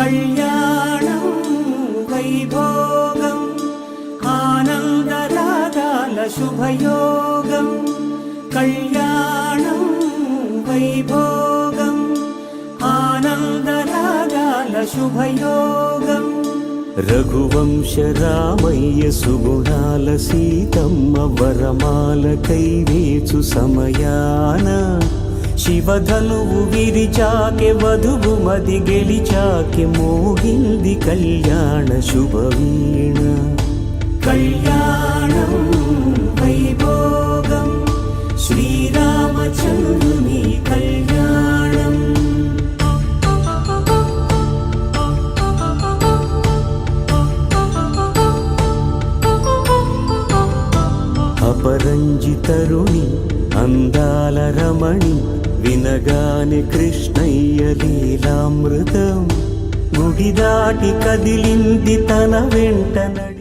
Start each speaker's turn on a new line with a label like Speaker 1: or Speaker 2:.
Speaker 1: కళ్యాణం వైభోగం ఆనందరాగాల శుభయోగం కళ్యాణం వైభోగం ఆనందరాగాల శుభయోగం రఘువంశ రామయ్య సుగుణాల సీతమ్మ వరమాల కైవేచు సమయాన శివధనువు విరిచాకె వధువు మది గెలిచాకె మోగింది కళ్యాణ శుభవీణ కళ్యాణం వైభోగం శ్రీరామచంద్రుని కళ్యాణం అపరంజి తరుణి అందాల రమణి వినగానే కృష్ణయ్య లీలామృతం గుడి దాటి కదిలింది తన వెంట నడి